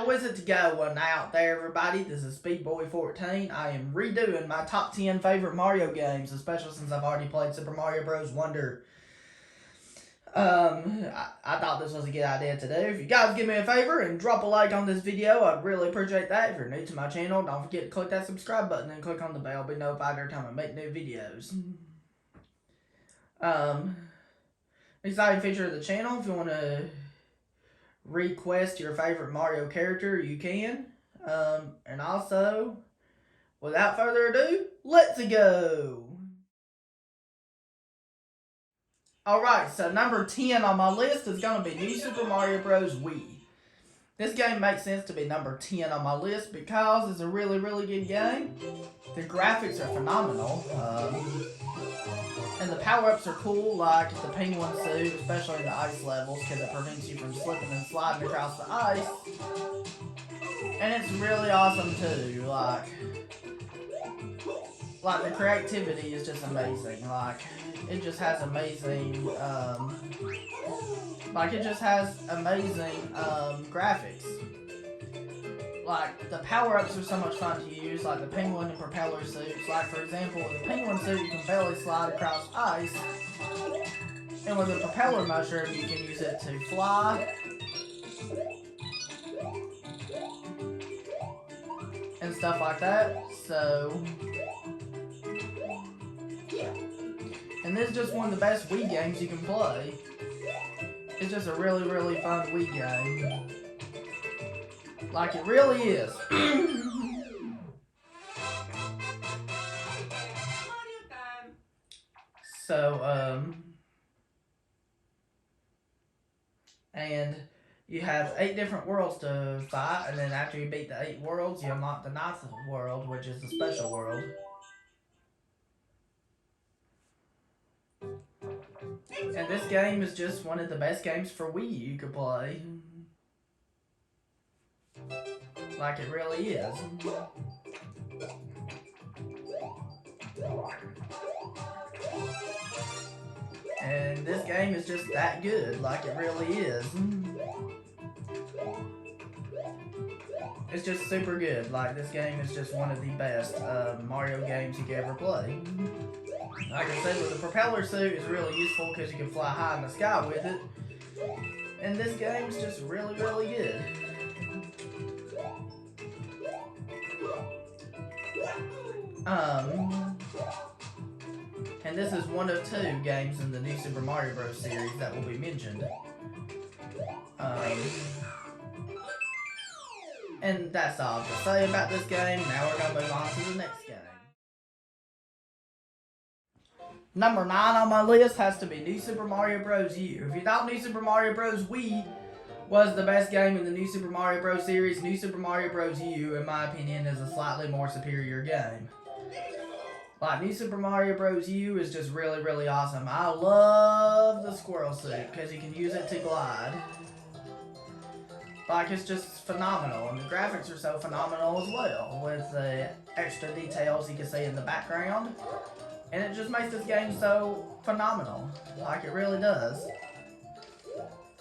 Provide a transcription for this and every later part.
How is it going out there, everybody? This is Speedboy14. I am redoing my top 10 favorite Mario games, especially since I've already played Super Mario Bros. Wonder. I thought this was a good idea to do. If you guys give me a favor and drop a like on this video, I'd really appreciate that. If you're new to my channel, don't forget to click that subscribe button and click on the bell. Be notified every time I make new videos. Exciting feature of the channel. If you want to request your favorite Mario character, you can. And also, without further ado, let's go! Alright, so number 10 on my list is going to be New Super Mario Bros. Wii. This game makes sense to be number 10 on my list because it's a really, really good game. The graphics are phenomenal. And the power-ups are cool, like the penguin suit, especially in the ice levels, because it prevents you from slipping and sliding across the ice. And it's really awesome too, like the creativity is just amazing, it just has amazing, graphics. The power-ups are so much fun to use, like the penguin and propeller suits. Like, for example, with the penguin suit, you can barely slide across ice. And with the propeller mushroom, you can use it to fly. And stuff like that, so... And this is just one of the best Wii games you can play. It's just a really, really fun Wii game. Like, it really is. So, and you have 8 different worlds to fight, and then after you beat the 8 worlds, you unlock the 9th world, which is the special world. And this game is just one of the best games for Wii you could play. Like, it really is. And this game is just that good, like it really is. It's just super good. Like, this game is just one of the best Mario games you could ever play. Like I said, with the propeller suit is really useful because you can fly high in the sky with it. And this game is just really, really good. And this is one of 2 games in the New Super Mario Bros. Series that will be mentioned. And that's all I have to say about this game. Now we're going to move on to the next game. Number 9 on my list has to be New Super Mario Bros. U. If you thought New Super Mario Bros. Wii was the best game in the New Super Mario Bros. Series, New Super Mario Bros. U, in my opinion, is a slightly more superior game. Like, New Super Mario Bros. U is just really, really awesome. I love the squirrel suit because you can use it to glide. Like, it's just phenomenal, and the graphics are so phenomenal as well, with the extra details you can see in the background. And it just makes this game so phenomenal. Like, it really does.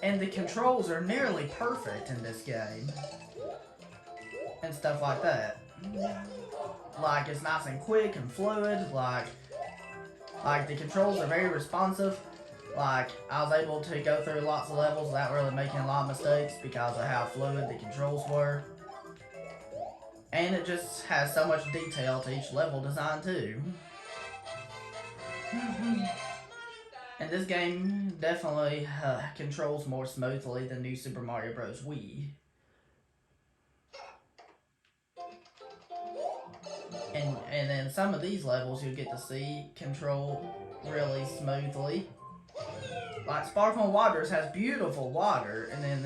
And the controls are nearly perfect in this game. And stuff like that. Like, it's nice and quick and fluid. Like the controls are very responsive. Like, I was able to go through lots of levels without really making a lot of mistakes because of how fluid the controls were. And it just has so much detail to each level design too. And this game definitely controls more smoothly than New Super Mario Bros. Wii. And then some of these levels you'll get to see control really smoothly. Like, Sparkling Waters has beautiful water, and then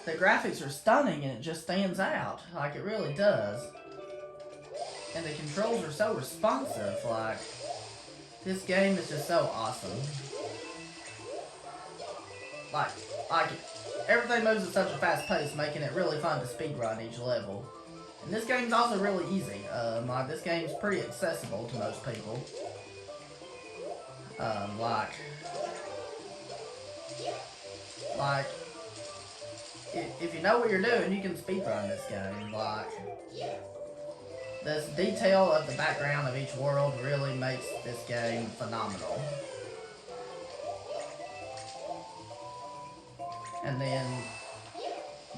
the graphics are stunning and it just stands out. Like, it really does. And the controls are so responsive, like... This game is just so awesome. Like, everything moves at such a fast pace, making it really fun to speedrun each level. And this game's also really easy. This game's pretty accessible to most people. if you know what you're doing, you can speedrun this game. Like, this detail of the background of each world really makes this game phenomenal. And then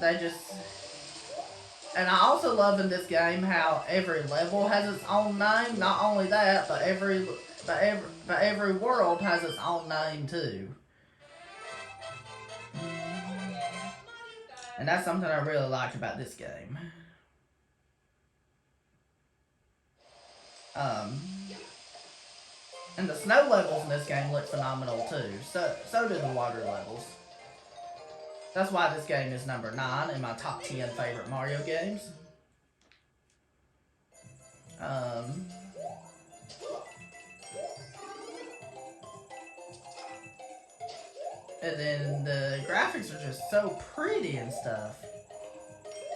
they just... And I also love in this game how every level has its own name. Not only that, but every world has its own name too. And that's something I really like about this game. And the snow levels in this game look phenomenal too. So do the water levels. That's why this game is number 9 in my top 10 favorite Mario games. And then the graphics are just so pretty and stuff.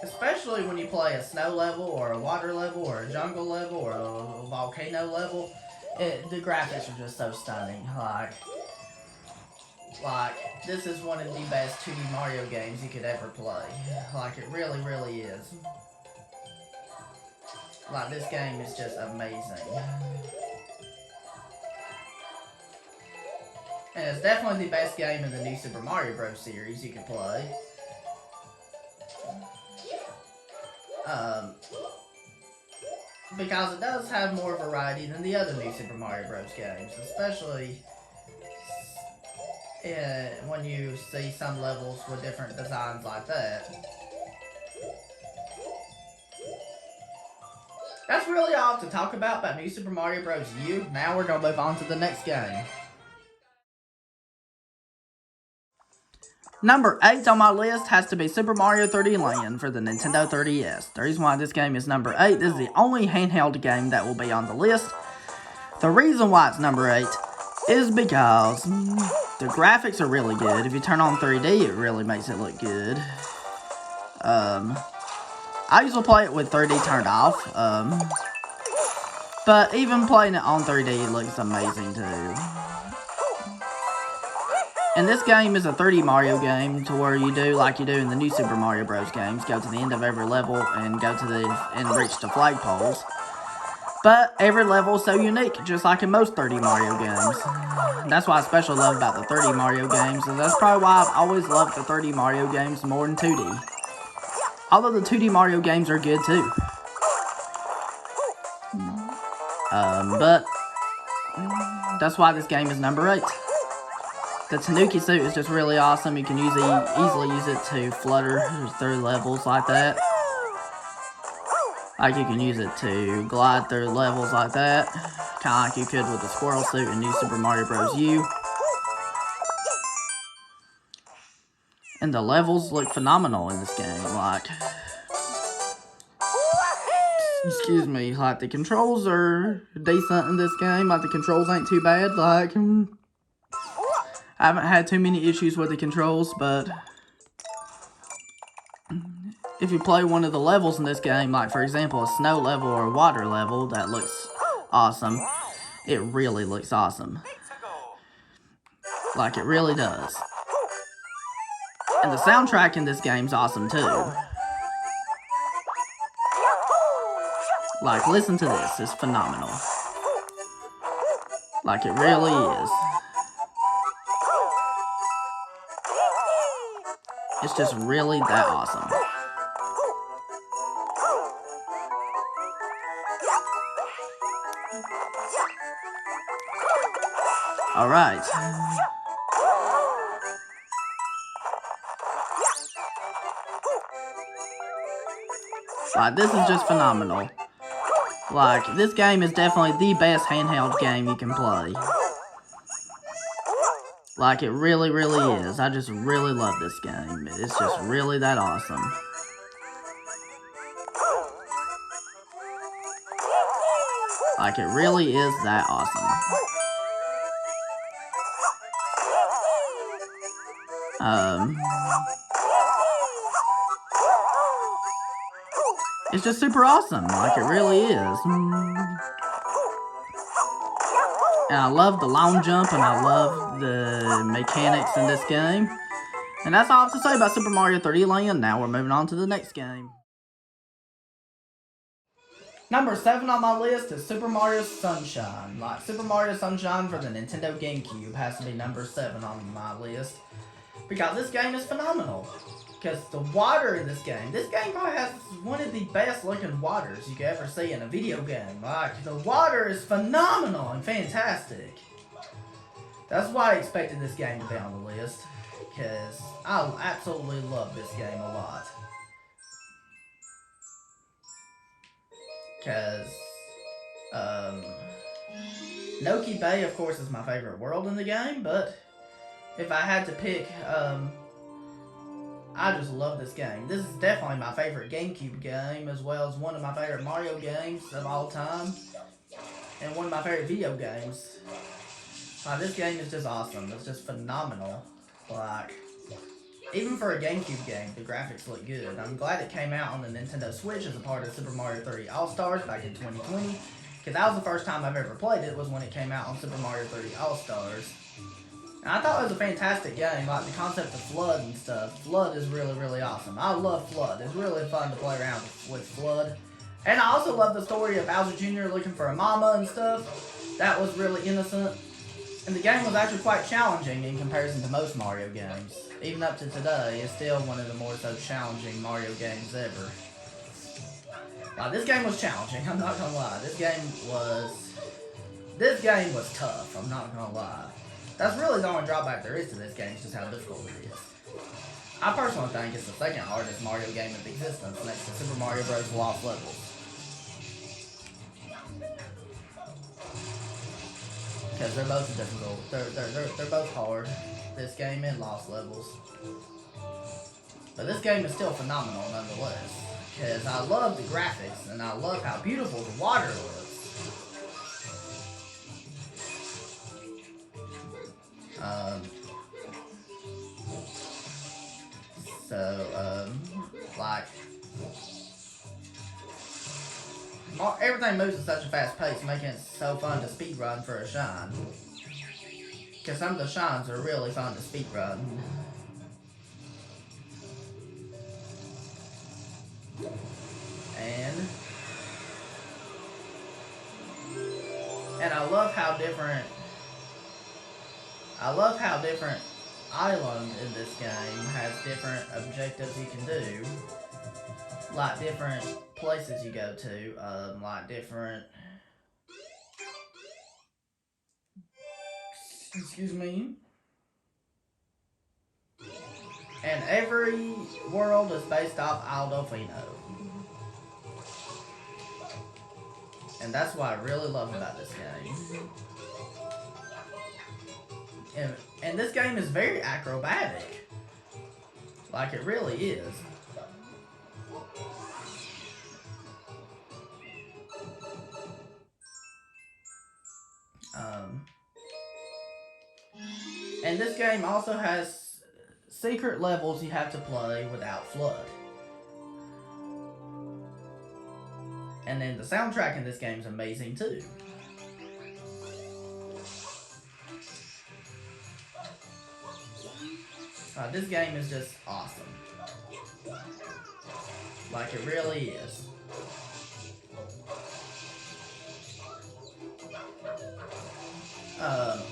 Especially when you play a snow level, or a water level, or a jungle level, or a volcano level. The graphics are just so stunning. Like, this is one of the best 2D Mario games you could ever play. Like, it really, really is. Like, this game is just amazing. And it's definitely the best game in the new Super Mario Bros. Series you can play. Because it does have more variety than the other new Super Mario Bros. Games. Especially when you see some levels with different designs like that. That's really all to talk about New Super Mario Bros. U. Now we're going to move on to the next game. Number 8 on my list has to be Super Mario 3D Land for the Nintendo 3DS. The reason why this game is number 8, this is the only handheld game that will be on the list. The reason why it's number 8 is because the graphics are really good. If you turn on 3D, it really makes it look good. I usually play it with 3D turned off. But even playing it on 3D looks amazing too. And this game is a 3D Mario game to where you do like you do in the new Super Mario Bros. Games. Go to the end of every level and reach the flagpoles. But every level is so unique, just like in most 3D Mario games. That's what I especially love about the 3D Mario games, and that's probably why I've always loved the 3D Mario games more than 2D. Although the 2D Mario games are good too. But that's why this game is number 8. The Tanuki suit is just really awesome. You can easily use it to flutter through levels like that. Like you can use it to glide through levels like that. Kind of like you could with the squirrel suit in New Super Mario Bros. U. And the levels look phenomenal in this game. Like, excuse me, like the controls are decent in this game. Like the controls ain't too bad. Like, I haven't had too many issues with the controls, but if you play one of the levels in this game, like for example a snow level or a water level that looks awesome, it really looks awesome. Like it really does. And the soundtrack in this game's awesome too. Like listen to this, it's phenomenal. Like it really is. It's just really that awesome. Alright. Like, this is just phenomenal. Like, this game is definitely the best handheld game you can play. Like, it really, really is. I just really love this game. It's just really that awesome. Like, it really is that awesome. It's just super awesome. Like, it really is. And I love the long jump, and I love the mechanics in this game. And that's all I have to say about Super Mario 3D Land. Now we're moving on to the next game. Number 7 on my list is Super Mario Sunshine. Like, Super Mario Sunshine for the Nintendo GameCube has to be number 7 on my list. Because this game is phenomenal. Because the water in this game probably has one of the best looking waters you could ever see in a video game. Like, the water is phenomenal and fantastic. That's why I expected this game to be on the list. Because I absolutely love this game a lot. Because, Noki Bay, of course, is my favorite world in the game, but if I had to pick, I just love this game. This is definitely my favorite GameCube game, as well as one of my favorite Mario games of all time, and one of my favorite video games. This game is just awesome. It's just phenomenal. Like, even for a GameCube game, the graphics look good. I'm glad it came out on the Nintendo Switch as a part of Super Mario 3D All-Stars back in 2020. Because that was the first time I've ever played it, was when it came out on Super Mario 3D All-Stars. And I thought it was a fantastic game, like the concept of FLUDD and stuff. FLUDD is really, really awesome. I love FLUDD. It's really fun to play around with FLUDD. And I also love the story of Bowser Jr. looking for a mama and stuff. That was really innocent. And the game was actually quite challenging in comparison to most Mario games. Even up to today, it's still one of the more so challenging Mario games ever. This game was challenging, I'm not gonna lie. This game was tough, I'm not gonna lie. That's really the only drawback there is to this game, is just how difficult it is. I personally think it's the second hardest Mario game of existence, next to Super Mario Bros. Lost Levels. Because they're both difficult. They're both hard. This game and Lost Levels. But this game is still phenomenal nonetheless. Because I love the graphics and I love how beautiful the water looks. Everything moves at such a fast pace, making it so fun to speedrun for a shine. Because some of the shines are really fun to speedrun. And I love how different island in this game has different objectives you can do. Like different places you go to, like different... Excuse me. And every world is based off Isle Delfino. And that's what I really love about this game. And this game is very acrobatic. Like, it really is. And this game also has secret levels you have to play without FLUDD. And then the soundtrack in this game is amazing too. This game is just awesome. Like, it really is.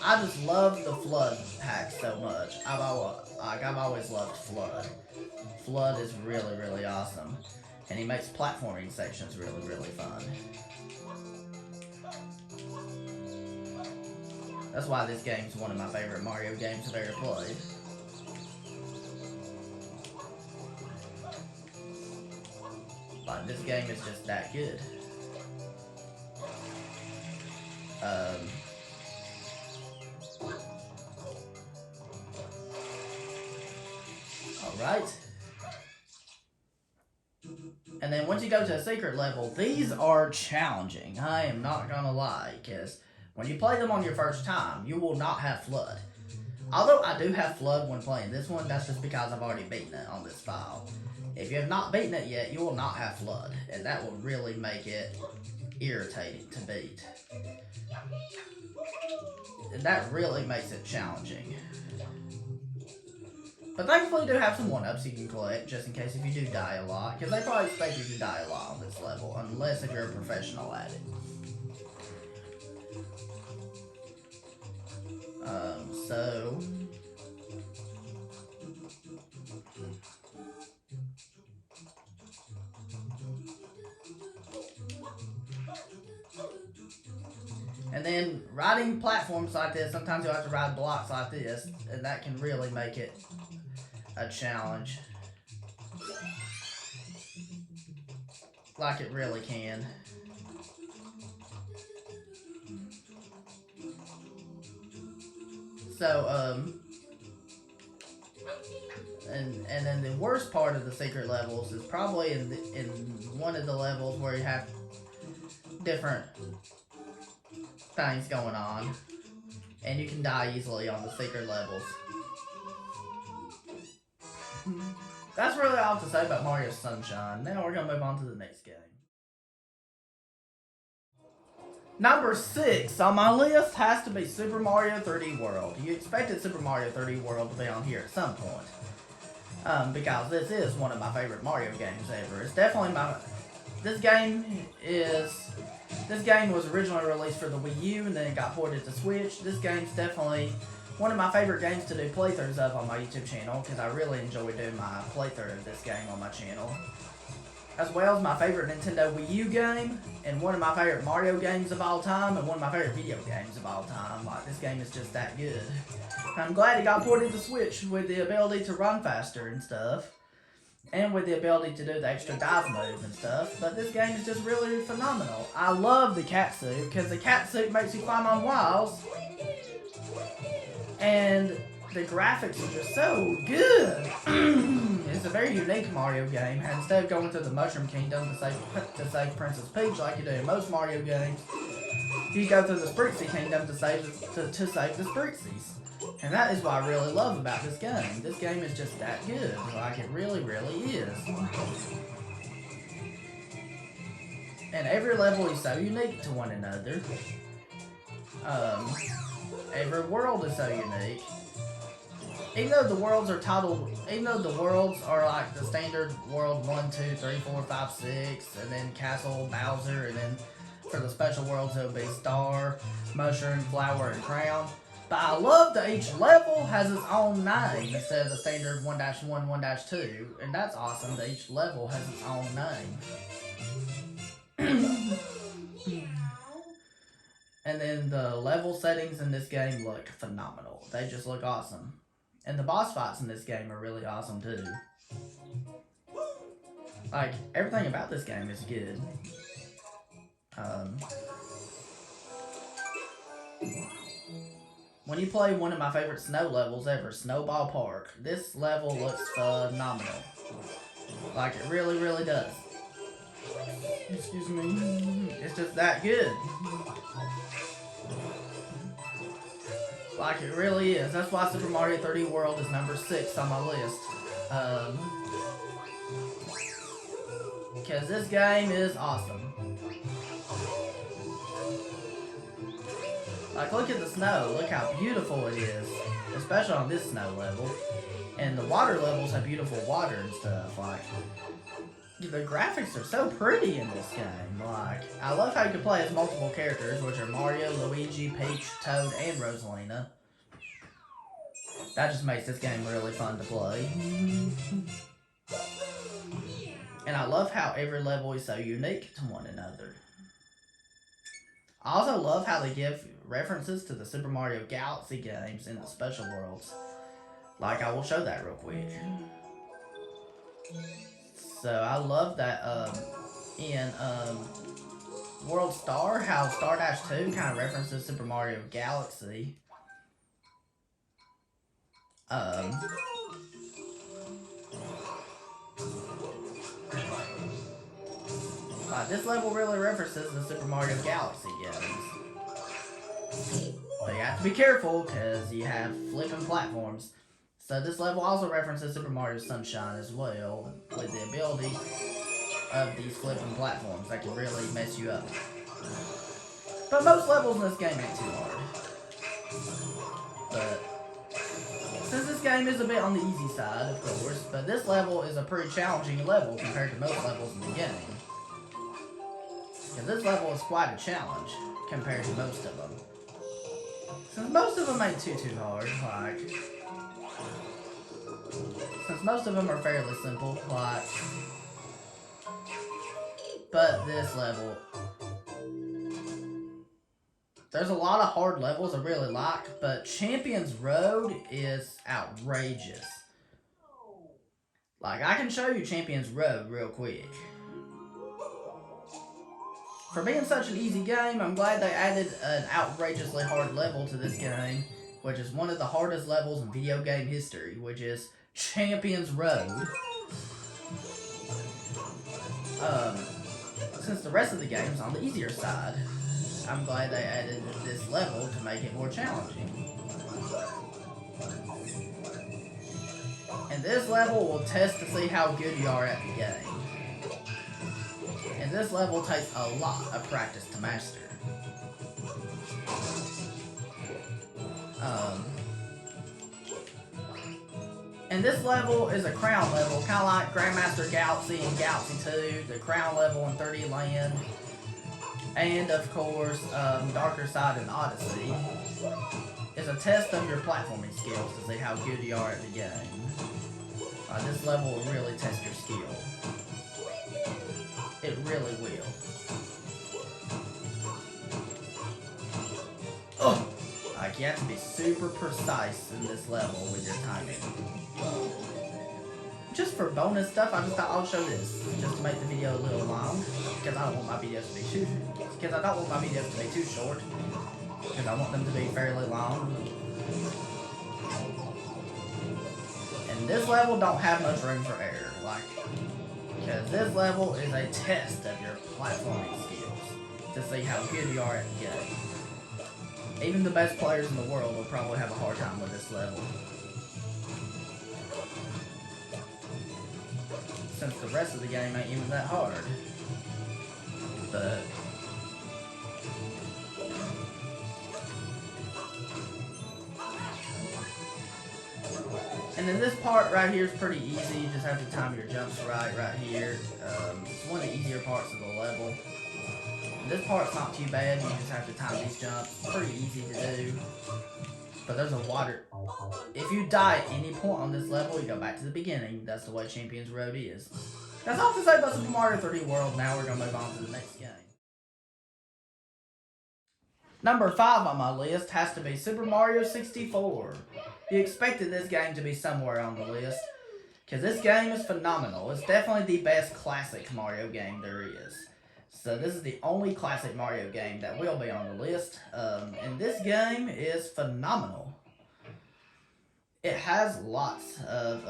I just love the FLUDD pack so much. I've always loved FLUDD. FLUDD is really, really awesome. And he makes platforming sections really, really fun. That's why this game's one of my favorite Mario games I've ever played. Like, this game is just that good. Alright. And then once you go to a secret level, these are challenging. I am not gonna lie, because when you play them on your first time, you will not have FLUDD. Although I do have FLUDD when playing this one, that's just because I've already beaten it on this file. If you have not beaten it yet, you will not have FLUDD, and that will really make it irritating to beat. And that really makes it challenging. But thankfully, do have some 1-ups you can collect, just in case if you do die a lot. Because they probably expect you to die a lot on this level, unless if you're a professional at it. So... And then riding platforms like this, sometimes you'll have to ride blocks like this, and that can really make it a challenge. Like it really can. So, and then the worst part of the secret levels is probably in one of the levels where you have different things going on, and you can die easily on the secret levels. That's really all to say about Mario Sunshine. Now we're gonna move on to the next game. Number 6 on my list has to be Super Mario 3D World. You expected Super Mario 3D World to be on here at some point, because this is one of my favorite Mario games ever. It's definitely my... This game was originally released for the Wii U, and then it got ported to Switch. This game's definitely one of my favorite games to do playthroughs of on my YouTube channel, because I really enjoy doing my playthrough of this game on my channel. As well as my favorite Nintendo Wii U game, and one of my favorite Mario games of all time, and one of my favorite video games of all time. Like, this game is just that good. I'm glad it got ported to Switch with the ability to run faster and stuff. And with the ability to do the extra dive moves and stuff. But this game is just really phenomenal. I love the cat suit, because the cat suit makes you climb on walls. And the graphics are just so good. It's a very unique Mario game. And instead of going to the Mushroom Kingdom to save Princess Peach like you do in most Mario games, you go to the Spritzee Kingdom to save the Spritzees. And that is what I really love about this game. This game is just that good. Like, it really, really is. And every level is so unique to one another. Every world is so unique. Even though the worlds are like the standard world 1, 2, 3, 4, 5, 6, and then Castle, Bowser, and then for the special worlds it'll be Star, Mushroom, Flower, and Crown. But I love that each level has its own name instead of the standard 1-1, 1-2, and that's awesome that each level has its own name. And then the level settings in this game look phenomenal. They just look awesome. And the boss fights in this game are really awesome too. Like, everything about this game is good. When you play one of my favorite snow levels ever, Snowball Park, this level looks phenomenal. Like, it really, really does. Excuse me. It's just that good. Like, it really is. That's why Super Mario 3D World is number 6 on my list. Because this game is awesome. Like, look at the snow. Look how beautiful it is. Especially on this snow level. And the water levels have beautiful water and stuff. Like, the graphics are so pretty in this game. Like, I love how you can play as multiple characters, which are Mario, Luigi, Peach, Toad, and Rosalina. That just makes this game really fun to play. And I love how every level is so unique to one another. I also love how they give references to the Super Mario Galaxy games in the special worlds. Like, I will show that real quick. So, I love that in World Star, how Star Dash 2 kind of references Super Mario Galaxy. This level really references the Super Mario Galaxy games. But you have to be careful because you have flipping platforms. So this level also references Super Mario Sunshine as well, with the ability of these flipping platforms that can really mess you up. But most levels in this game ain't too hard. But Since this game is a bit on the easy side, of course, but this level is a pretty challenging level compared to most levels in the game. Because this level is quite a challenge compared to most of them. Since most of them ain't too hard, like... Since most of them are fairly simple, like... But this level... There's a lot of hard levels I really like, but Champions Road is outrageous. Like, I can show you Champions Road real quick. For being such an easy game, I'm glad they added an outrageously hard level to this game, which is one of the hardest levels in video game history, which is Champions Road. Since the rest of the game's on the easier side, I'm glad they added this level to make it more challenging. And this level will test to see how good you are at the game. And this level takes a lot of practice to master. And this level is a crown level, kind of like Grandmaster Galaxy and Galaxy 2, the crown level in 3D Land, and of course, Darker Side and Odyssey. It's a test of your platforming skills to see how good you are at the game. This level will really test your skill. It really will. Oh! Like, you have to be super precise in this level with your timing. Just for bonus stuff, I just thought I'll show this, just to make the video a little long, because I don't want my videos to be too short, because I want them to be fairly long. And this level don't have much room for error, like, because this level is a test of your platforming skills, to see how good you are at the game. Even the best players in the world will probably have a hard time with this level. Since the rest of the game ain't even that hard. But... And then this part right here is pretty easy. You just have to time your jumps right here. It's one of the easier parts of the level. This part's not too bad, you just have to time these jumps. It's pretty easy to do. But there's a water... If you die at any point on this level, you go back to the beginning. That's the way Champions Road is. That's all to say about Super Mario 3D World. Now we're going to move on to the next game. Number 5 on my list has to be Super Mario 64. You expected this game to be somewhere on the list, because this game is phenomenal. It's definitely the best classic Mario game there is. So this is the only classic Mario game that will be on the list, and this game is phenomenal. It has lots of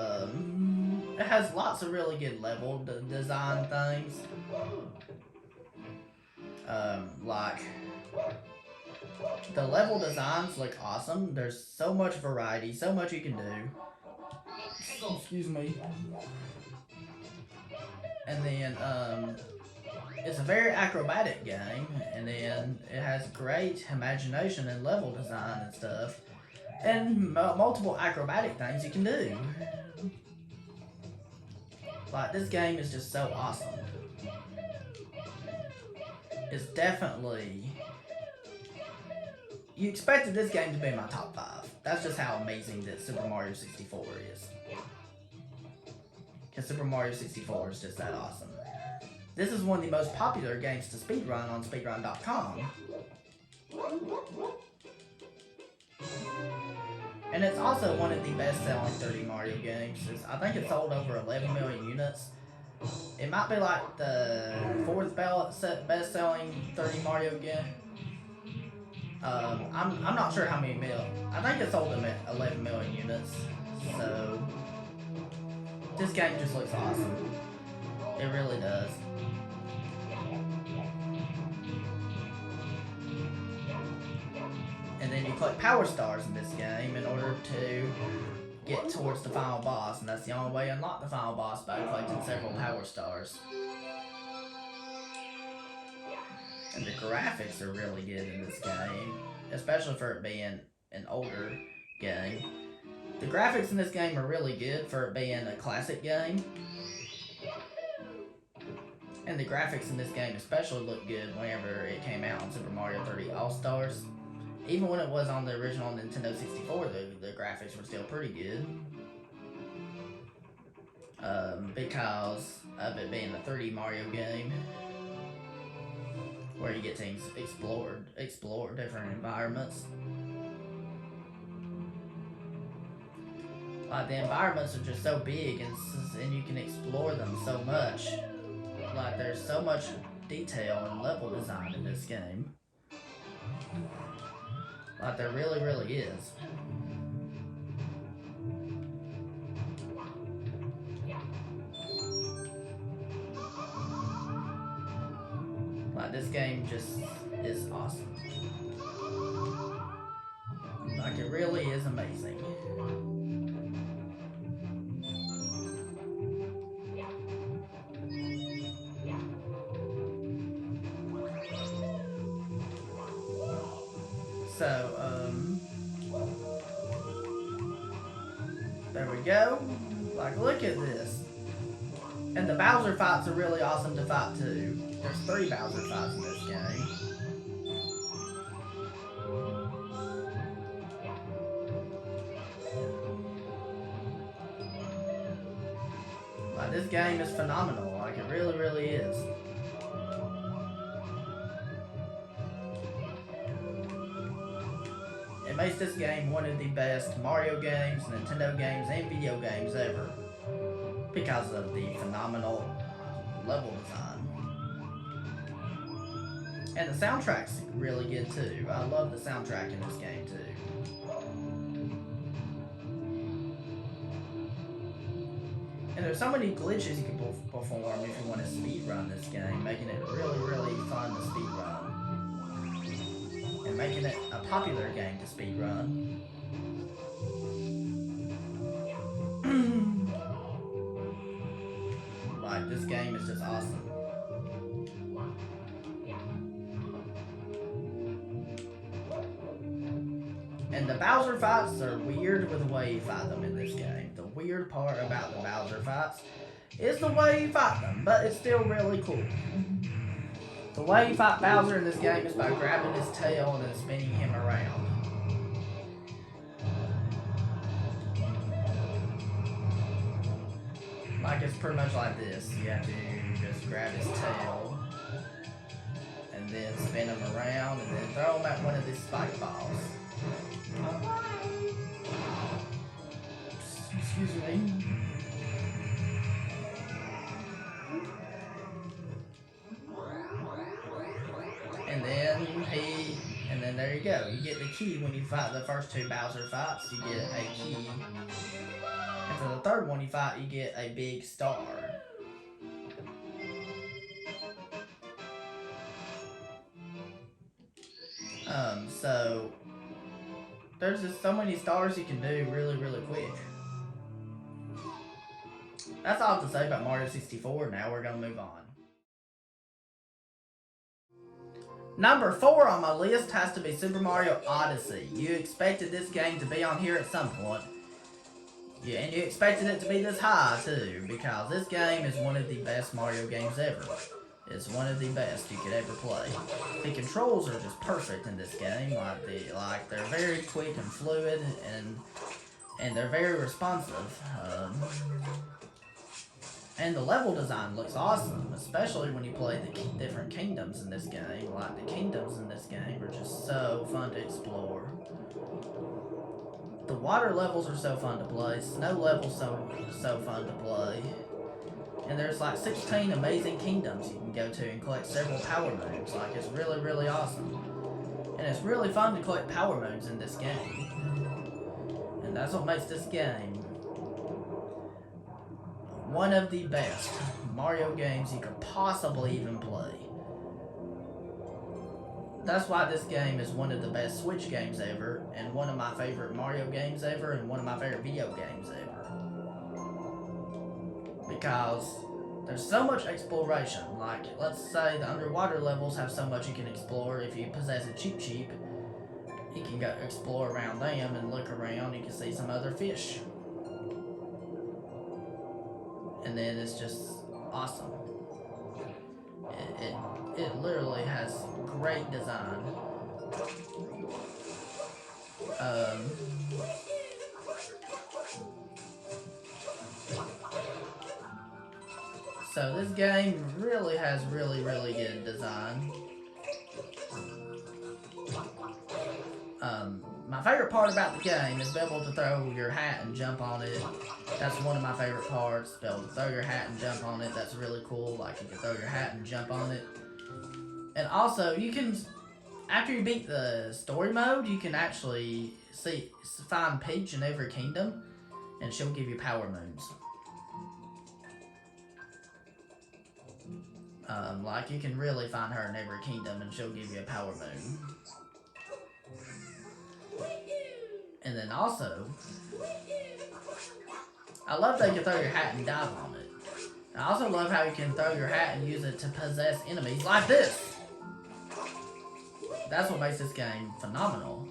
really good level design things. Like the level designs look awesome. There's so much variety, so much you can do. Excuse me. And then it's a very acrobatic game, and then it has great imagination and level design and stuff, and multiple acrobatic things you can do. Like, this game is just so awesome. It's definitely... You expected this game to be in my top 5. That's just how amazing that Super Mario 64 is. Because Super Mario 64 is just that awesome. This is one of the most popular games to speedrun on speedrun.com. And it's also one of the best-selling 3D Mario games. I think it sold over 11 million units. It might be like the 4th best-selling 3D Mario game. I'm not sure how many I think it sold them at 11 million units. So this game just looks awesome. It really does. And then you collect power stars in this game in order to get towards the final boss, and that's the only way to unlock the final boss, by collecting several power stars. And the graphics are really good in this game, especially for it being an older game. The graphics in this game are really good for it being a classic game. And the graphics in this game especially looked good whenever it came out on Super Mario 3D All-Stars. Even when it was on the original Nintendo 64, the graphics were still pretty good. Because of it being a 3D Mario game. Where you get to explore different environments. Like, the environments are just so big and you can explore them so much. Like, there's so much detail and level design in this game. Like, there really, really is. Like, this game just is awesome. Like, it really is amazing. So, there we go. Like, look at this. And the Bowser fights are really awesome to fight too. There's 3 Bowser fights in this game. Like, this game is phenomenal. Like, it really, really is. It makes this game one of the best Mario games, Nintendo games, and video games ever. Because of the phenomenal level design. And the soundtrack's really good too. I love the soundtrack in this game too. And there's so many glitches you can perform if you want to speedrun this game, making it really, really fun to speedrun. And making it a popular game to speedrun. Like, this game is just awesome. And the Bowser fights are weird with the way you fight them in this game. The weird part about the Bowser fights is the way you fight them, but it's still really cool. The way you fight Bowser in this game is by grabbing his tail and then spinning him around. Like, it's pretty much like this. You have to just grab his tail and then spin him around and then throw him at one of these spike balls. Excuse me. And then there you go. You get the key when you fight the first 2 Bowser fights. You get a key. And for the third one you fight, you get a big star. So there's just so many stars you can do really, really quick. That's all I have to say about Mario 64. Now we're going to move on. Number 4 on my list has to be Super Mario Odyssey. You expected this game to be on here at some point. Yeah, and you expected it to be this high too, because this game is one of the best Mario games ever. It's one of the best you could ever play. The controls are just perfect in this game. Like they're very quick and fluid, and they're very responsive. And the level design looks awesome, especially when you play the different kingdoms in this game. Like, the kingdoms in this game are just so fun to explore. The water levels are so fun to play. Snow levels so fun to play. And there's like 16 amazing kingdoms you can go to and collect several power moons. Like, it's really, really awesome. And it's really fun to collect power moons in this game. And that's what makes this game one of the best Mario games you could possibly even play. That's why this game is one of the best Switch games ever, and one of my favorite Mario games ever, and one of my favorite video games ever. Because there's so much exploration. Like, let's say the underwater levels have so much you can explore if you possess a Cheep Cheep. You can go explore around them and look around. You can see some other fish. And then it's just awesome. It literally has great design. So this game really has really good design. My favorite part about the game is be able to throw your hat and jump on it. That's one of my favorite parts. Be able to throw your hat and jump on it. That's really cool. Like, you can throw your hat and jump on it. And also, you can, after you beat the story mode, you can actually find Peach in every kingdom, and she'll give you power moons. Like, you can really find her in every kingdom, and she'll give you a power moon. And then also, I love that you can throw your hat and dive on it. I also love how you can throw your hat and use it to possess enemies like this. That's what makes this game phenomenal.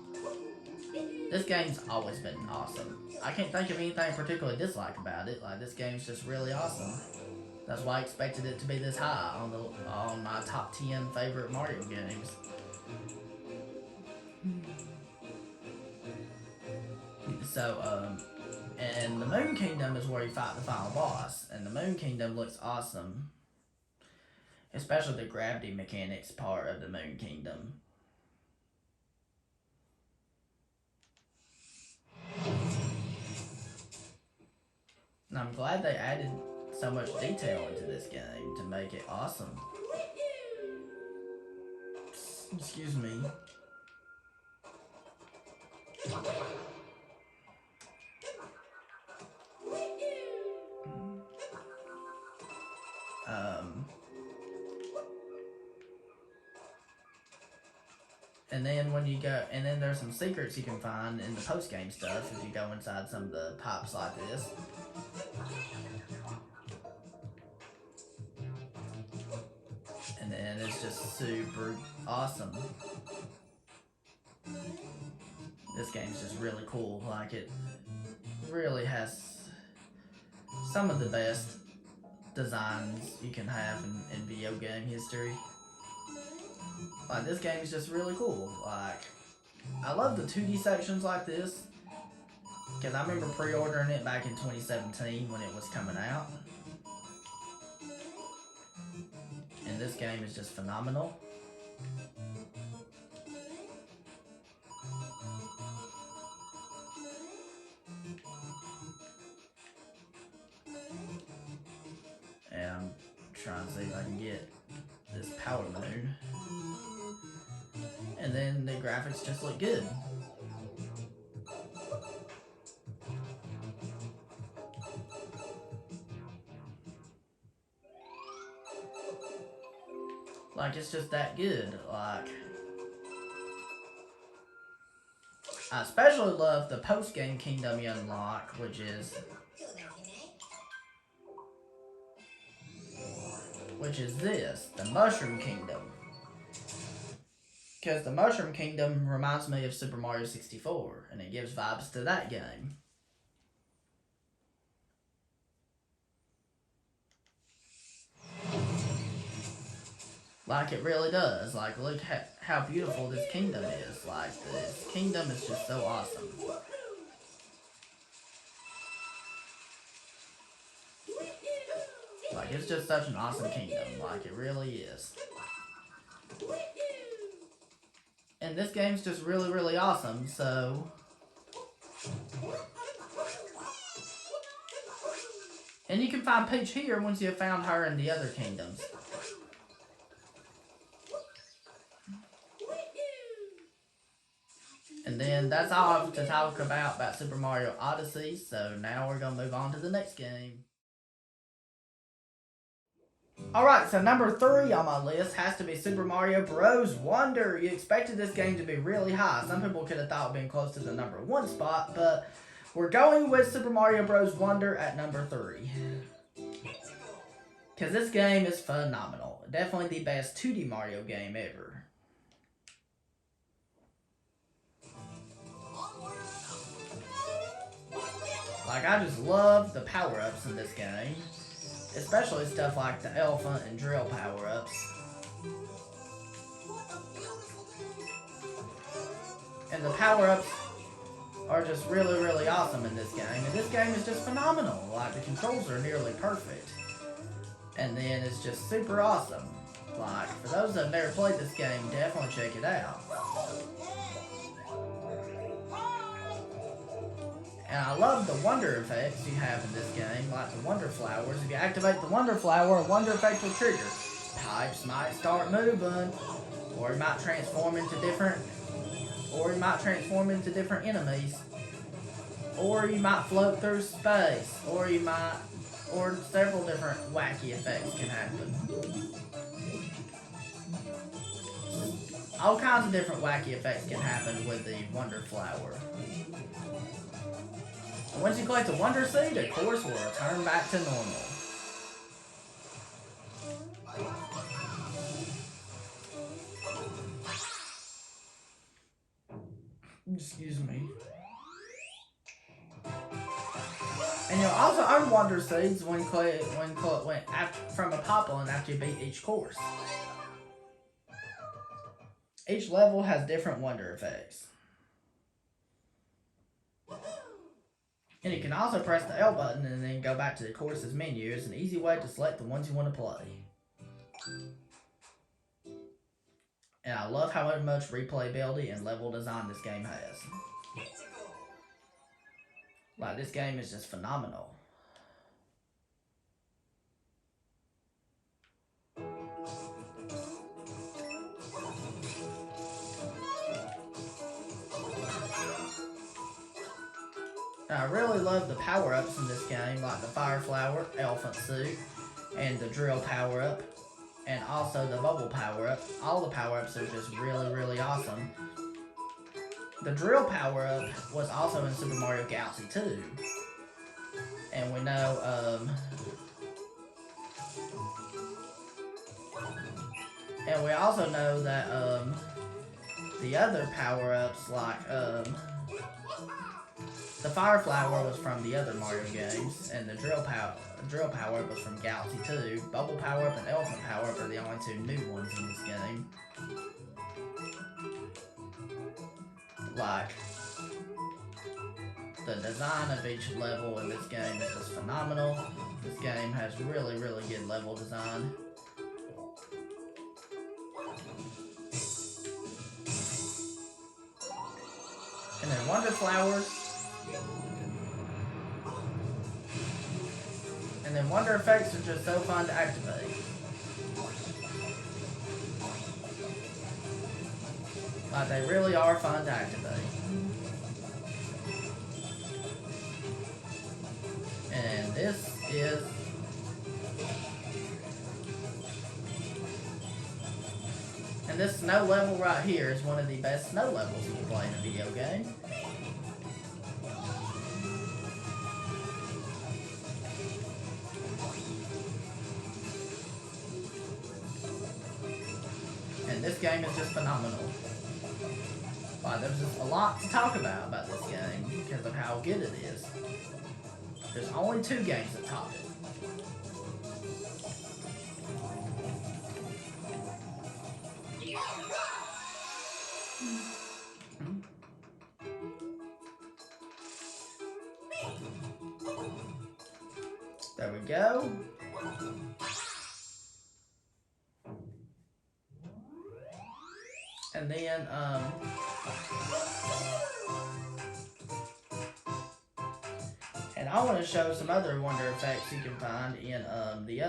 This game's always been awesome. I can't think of anything particularly dislike about it. Like, this game's just really awesome. That's why I expected it to be this high on my top 10 favorite Mario games. So, and the Moon Kingdom is where you fight the final boss. And the Moon Kingdom looks awesome. Especially the gravity mechanics part of the Moon Kingdom. And I'm glad they added so much detail into this game to make it awesome. Excuse me. And then when you go, and then there's some secrets you can find in the post-game stuff if you go inside some of the pipes like this. And then it's just super awesome. This game's just really cool. Like, it really has some of the best designs you can have in video game history. Like, this game is just really cool. Like, I love the 2D sections like this, because I remember pre-ordering it back in 2017 when it was coming out. And this game is just phenomenal. And I'm trying to see if I can get this power moon. And then the graphics just look good. Like, it's just that good. Like, I especially love the post-game kingdom you unlock, which is this, the Mushroom Kingdom. Because the Mushroom Kingdom reminds me of Super Mario 64, and it gives vibes to that game. Like, it really does. Like, look how beautiful this kingdom is. Like, this kingdom is just so awesome. Like, it's just such an awesome kingdom. Like, it really is. And this game's just really awesome, so... And you can find Peach here once you've found her in the other kingdoms. And then that's all I have to talk about Super Mario Odyssey, so now we're going to move on to the next game. Alright, so number 3 on my list has to be Super Mario Bros. Wonder. You expected this game to be really high. Some people could have thought it would been close to the number 1 spot, but we're going with Super Mario Bros. Wonder at number 3. Because this game is phenomenal. Definitely the best 2D Mario game ever. Like, I just love the power-ups in this game. Especially stuff like the elephant and drill power-ups. And the power-ups are just really, really awesome in this game. And this game is just phenomenal. Like, the controls are nearly perfect. And then it's just super awesome. Like, for those that have never played this game, definitely check it out. And I love the wonder effects you have in this game, like the wonder flowers. If you activate the wonder flower, a wonder effect will trigger. Pipes might start moving, or you might transform into different enemies, or you might float through space, or several different wacky effects can happen. All kinds of different wacky effects can happen with the wonder flower. Once you collect a Wonder Seed, the course will return back to normal. Excuse me. And you'll also earn Wonder Seeds from a Poplin after you beat each course. Each level has different wonder effects. And you can also press the L button and then go back to the course's menu. It's an easy way to select the ones you want to play. And I love how much replayability and level design this game has. Like, this game is just phenomenal. And I really love the power-ups in this game, like the Fire Flower, Elephant Suit, and the Drill power-up, and also the Bubble power-up. All the power-ups are just really, really awesome. The Drill power-up was also in Super Mario Galaxy 2. And we know, and we also know that, the other power-ups, like, the Fire Flower was from the other Mario games, and the Drill power-up was from Galaxy 2. Bubble power-up and Elephant power-up are the only two new ones in this game. Like, the design of each level in this game is just phenomenal. This game has really, really good level design. And then Wonder Flowers. And then Wonder Effects are just so fun to activate. Like, they really are fun to activate. And this is... And this snow level right here is one of the best snow levels you can play in a video game. And this game is just phenomenal. There's just a lot to talk about this game because of how good it is. There's only 2 games that top it. There we go. And then, and I want to show some other wonder effects you can find in, the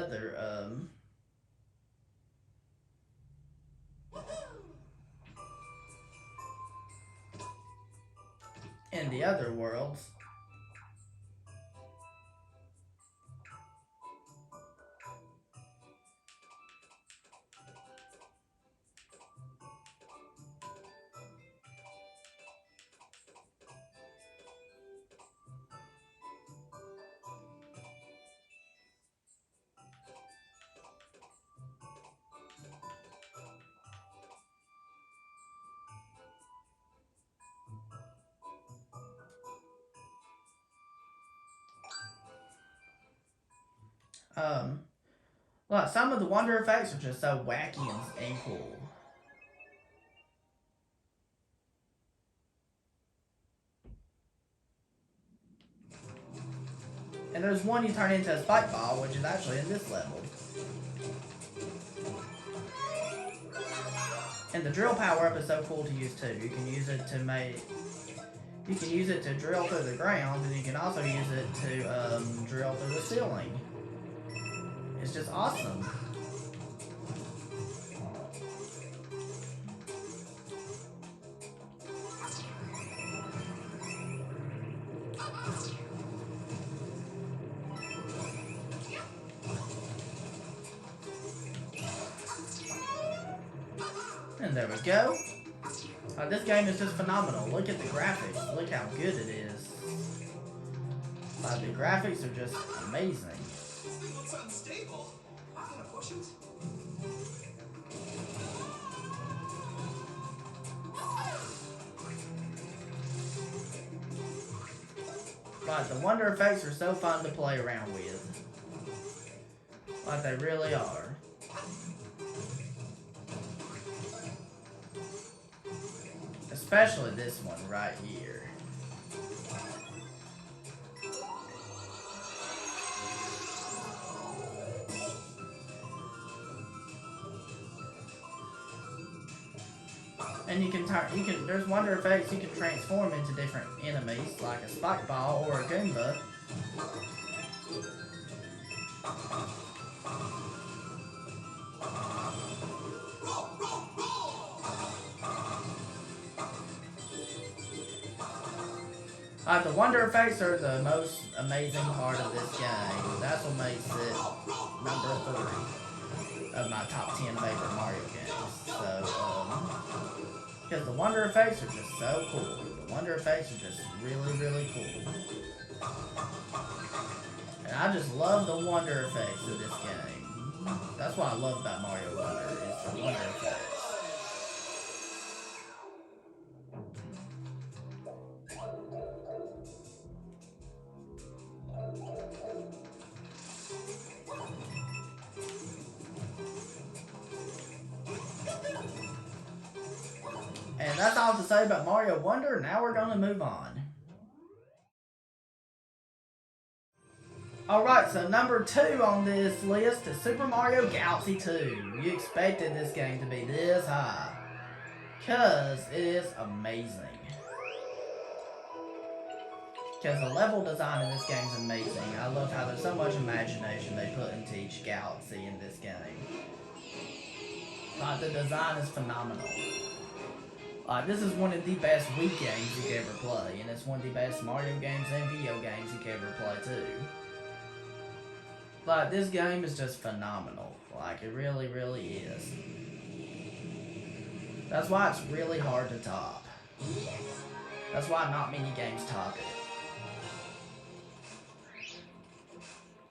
other worlds. Um, look, some of the wonder effects are just so wacky and cool. And there's one you turn into a spike ball, which is actually in this level. And the drill power up is so cool to use too. You can use it to drill through the ground, and you can also use it to drill through the ceiling. It's just awesome. And there we go. This game is just phenomenal. Look at the graphics. Look how good it is. The graphics are just amazing. This looks unstable. I'm gonna push it. The wonder effects are so fun to play around with. They really are. Especially this one right here. And there's wonder effects you can transform into different enemies, like a spike ball or a Goomba. The wonder effects are the most amazing part of this game. That's what makes it number 3 of my top 10 favorite Mario games. So, because the wonder effects are just so cool. The wonder effects are just really, really cool. And I just love the wonder effects of this game. That's what I love about Mario Wonder, is the wonder effects. And that's all to say about Mario Wonder. Now we're going to move on. Alright, so number 2 on this list is Super Mario Galaxy 2. You expected this game to be this high, because it is amazing. Because the level design in this game is amazing. I love how there's so much imagination they put into each galaxy in this game. The design is phenomenal. This is one of the best Wii games you can ever play, and it's one of the best Mario games and video games you can ever play too. This game is just phenomenal. It really, really is. That's why it's really hard to top. That's why not many games top it.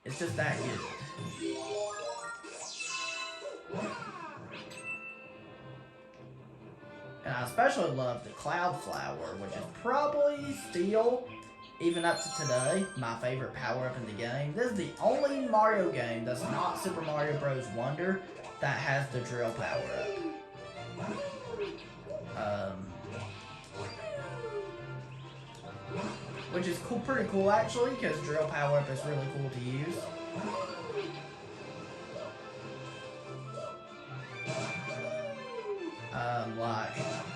It's just that good. And I especially love the Cloud Flower, which is probably still, even up to today, my favorite power-up in the game. This is the only Mario game that's not Super Mario Bros. Wonder that has the drill power-up. Which is cool, pretty cool actually, because drill power-up is really cool to use.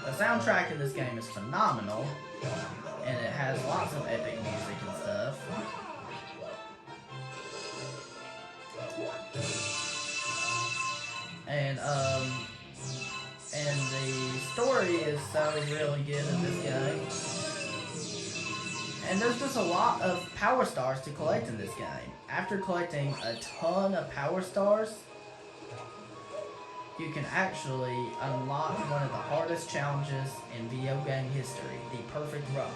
The soundtrack in this game is phenomenal, and it has lots of epic music and stuff. And the story is so really good in this game. And there's just a lot of power stars to collect in this game. After collecting a ton of power stars, you can actually unlock one of the hardest challenges in video game history, the perfect run.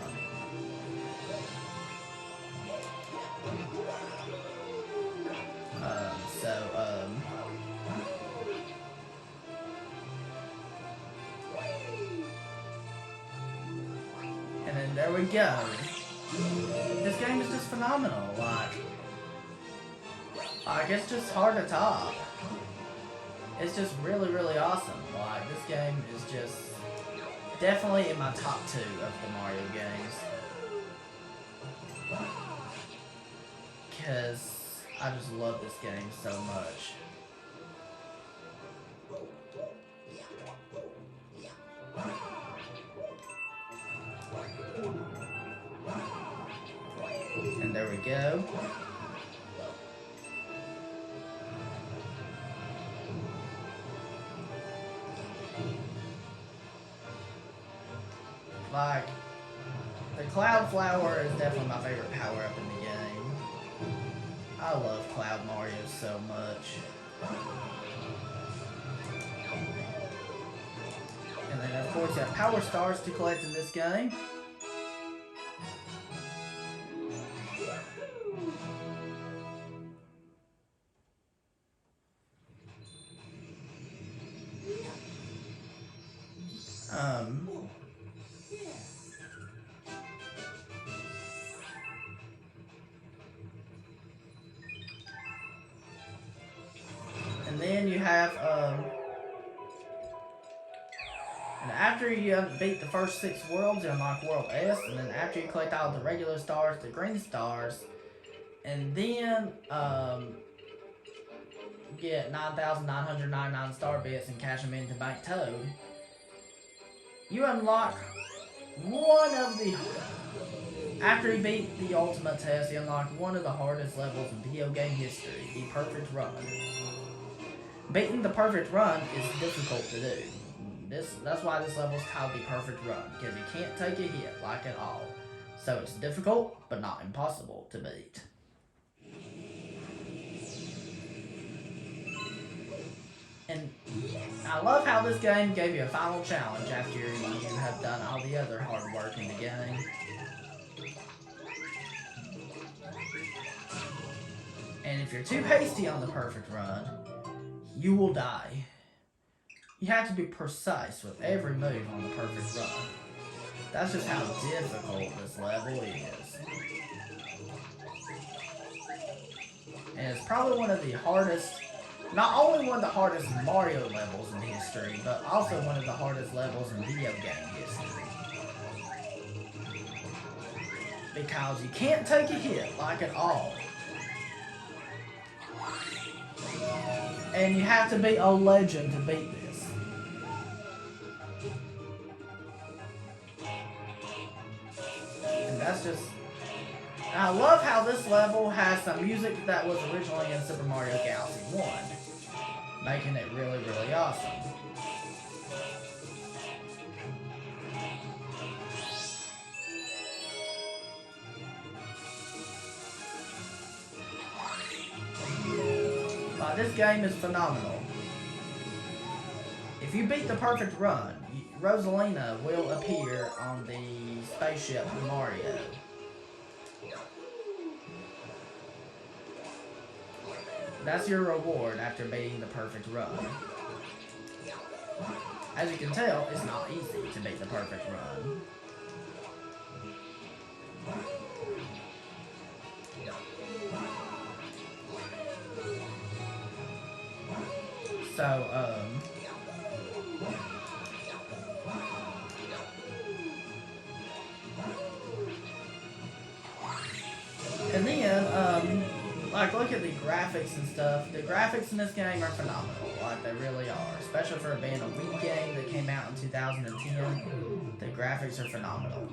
And then there we go. This game is just phenomenal. Like, it's just hard to top. It's just really, really awesome. Like, this game is just definitely in my top 2 of the Mario games. Because I just love this game so much. And there we go. Like, the Cloud Flower is definitely my favorite power-up in the game. I love Cloud Mario so much. And then, of course, you have Power Stars to collect in this game. And then you have, and after you beat the first 6 worlds, you unlock World S, and then after you collect all the regular stars, the green stars, and then, get 9,999 star bits and cash them into Bank Toad, you unlock one of the... After you beat the ultimate test, you unlock one of the hardest levels in video game history, the Perfect Run. Beating the Perfect Run is difficult to do. That's why this level is called the Perfect Run, because you can't take a hit, like at all. So it's difficult, but not impossible to beat. And I love how this game gave you a final challenge after you have done all the other hard work in the game. And if you're too hasty on the Perfect Run, you will die. You have to be precise with every move on the Perfect Run. That's just how difficult this level is. And it's probably one of the hardest, not only one of the hardest Mario levels in history, but also one of the hardest levels in video game history. Because you can't take a hit, like at all. And you have to be a legend to beat this. And that's just... I love how this level has some music that was originally in Super Mario Galaxy 1, making it really, really awesome. This game is phenomenal. If you beat the Perfect Run, Rosalina will appear on the spaceship Mario. That's your reward after beating the Perfect Run. As you can tell, it's not easy to beat the Perfect Run. So, and then, like, look at the graphics and stuff. The graphics in this game are phenomenal. Like, they really are. Especially for it being a Wii game that came out in 2010. The graphics are phenomenal.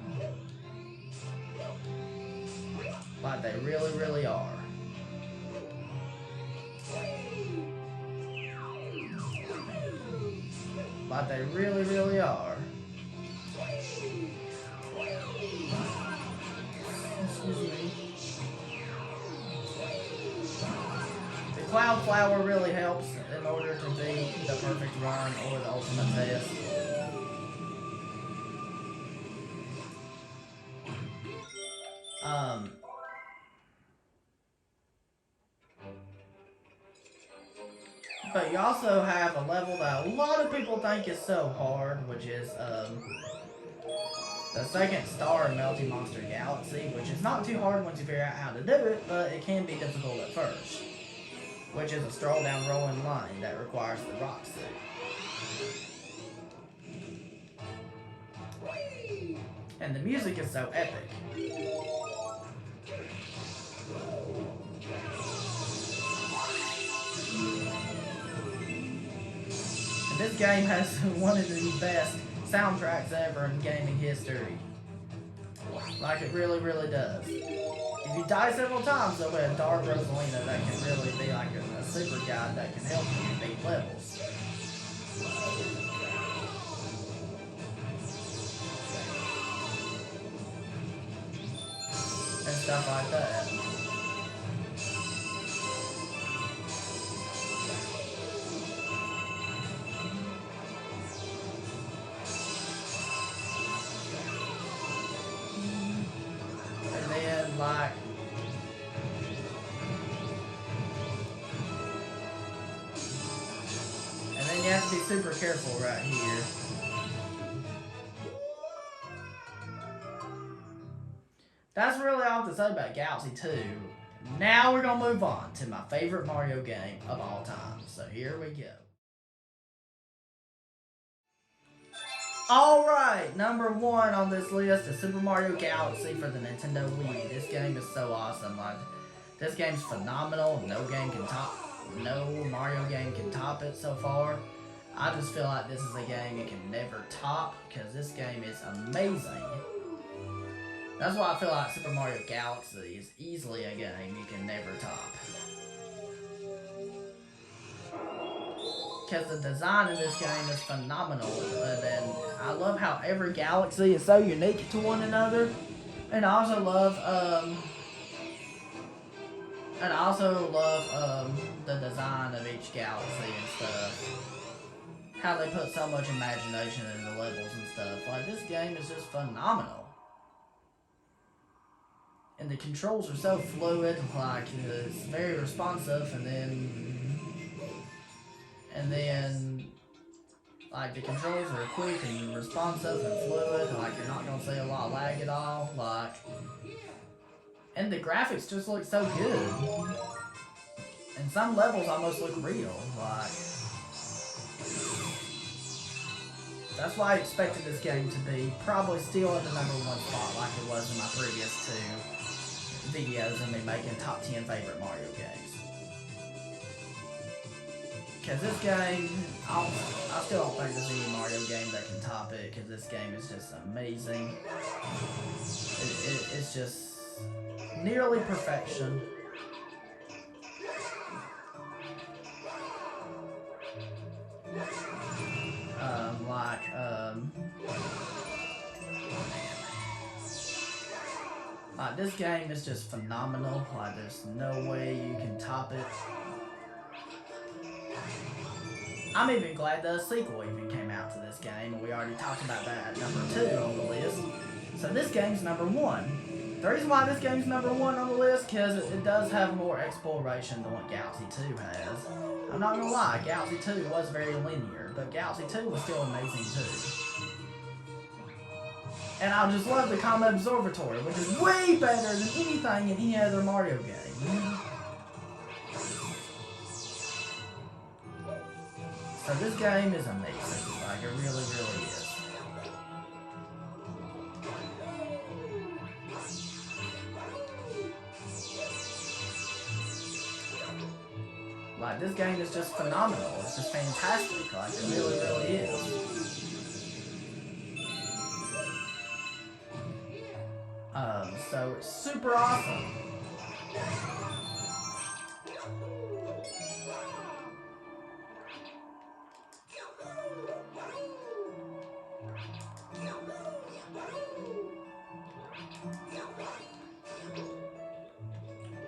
Like, they really, really are. Like, they really, really are. Excuse me. The Cloud Flower really helps in order to beat the Perfect Run or the Ultimate Test. But you also have a level that a lot of people think is so hard, which is the second star in Melty Monster Galaxy, which is not too hard once you figure out how to do it, but it can be difficult at first. which is a stroll down rolling line that requires the rock suit. And the music is so epic. And this game has one of the best soundtracks ever in gaming history. Like, it really, really does. If you die several times, there'll be a Dark Rosalina that can really be like a super guide that can help you beat levels. And stuff like that. And then, like, and then you have to be super careful right here. That's really all I have to say about Galaxy 2. Now we're going to move on to my favorite Mario game of all time. So here we go. Alright, number 1 on this list is Super Mario Galaxy for the Nintendo Wii. This game is so awesome. Like, this game's phenomenal. No Mario game can top it so far. I just feel like this is a game it can never top because this game is amazing. That's why I feel like Super Mario Galaxy is easily a game you can never top. Because the design of this game is phenomenal, and I love how every galaxy is so unique to one another. And I also love, the design of each galaxy and stuff. How they put so much imagination in the levels and stuff. Like, this game is just phenomenal. And the controls are so fluid, like, it's very responsive, and then, like, the controls are quick and responsive and fluid, like, you're not gonna see a lot of lag at all, like, and the graphics just look so good. And some levels almost look real, like, that's why I expected this game to be probably still in the #1 spot like it was in my previous 2 videos of me making top 10 favorite Mario games. Because this game, I still don't think there's any Mario game that can top it, because this game is just amazing. It's just nearly perfection. This game is just phenomenal. Like, there's no way you can top it. I'm even glad the sequel even came out to this game, and we already talked about that at number 2 on the list. So this game's number 1. The reason why this game's number 1 on the list, because it does have more exploration than what Galaxy 2 has. I'm not gonna lie, Galaxy 2 was very linear, but Galaxy 2 was still amazing too. And I just love the Comet Observatory, which is way better than anything in any other Mario game. So this game is amazing, like, it really, really is. Like, this game is just phenomenal. It's just fantastic. Like, it really, really is. So it's super awesome.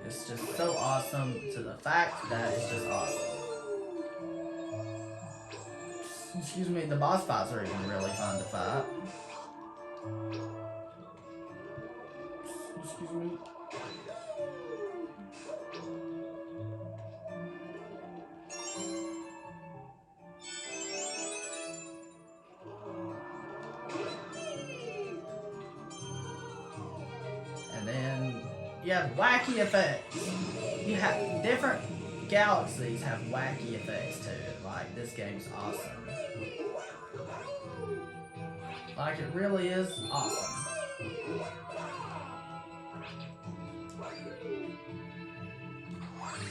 It's just so awesome to the fact that it's just awesome. Excuse me, the boss fights are even really fun to fight. Excuse me. And then you have wacky effects. You have galaxies have wacky effects to it. Like, this game's awesome. Like, it really is awesome.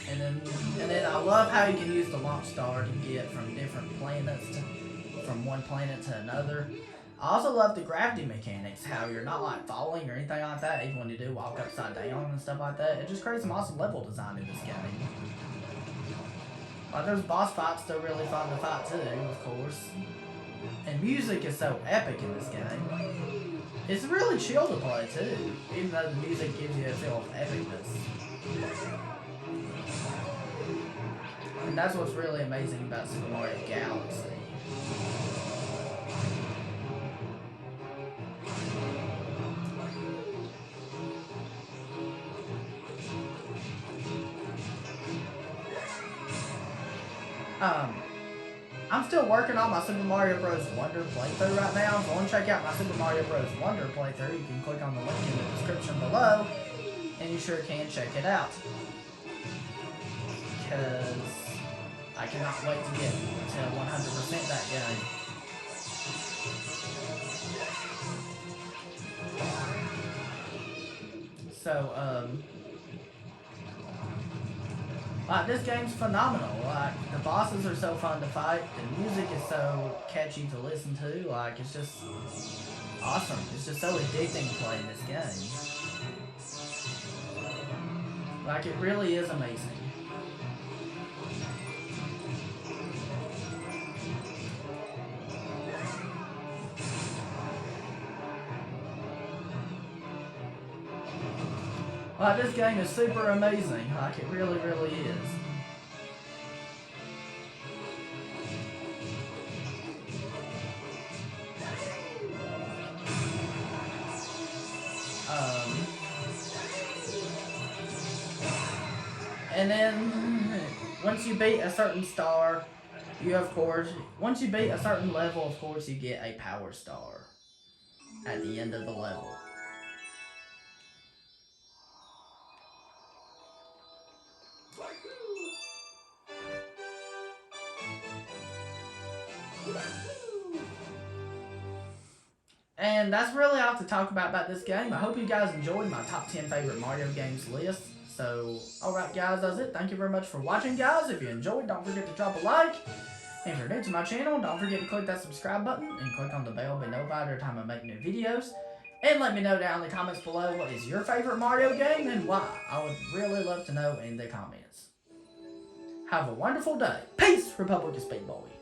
And then I love how you can use the launch star to get from different planets from one planet to another. I also love the gravity mechanics, how you're not like falling or anything like that, even when you do walk upside down and stuff like that. It just creates some awesome level design in this game. Like, those boss fights, they're really fun to fight too, of course. And music is so epic in this game. It's really chill to play too, even though the music gives you a feel of epicness. And that's what's really amazing about Super Mario Galaxy. I'm still working on my Super Mario Bros. Wonder playthrough right now. If you want to check out my Super Mario Bros. Wonder playthrough, you can click on the link in the description below, and you sure can check it out. Because I cannot wait to get to 100% that game. So, like, this game's phenomenal. Like, the bosses are so fun to fight. The music is so catchy to listen to. Like, it's just awesome. It's just so addicting playing this game. Like, it really is amazing. Like, this game is super amazing. Like, it really, really is. And then, once you beat a certain star, you, of course, once you beat a certain level, of course, you get a power star at the end of the level. And that's really all to talk about this game. I hope you guys enjoyed my top 10 favorite Mario games list. So, alright guys, that's it. Thank you very much for watching, guys. If you enjoyed, don't forget to drop a like. And if you're new to my channel, don't forget to click that subscribe button and click on the bell to be notified every time I make new videos. And let me know down in the comments below what is your favorite Mario game and why. I would really love to know in the comments. Have a wonderful day. Peace, Republic of Speedboy.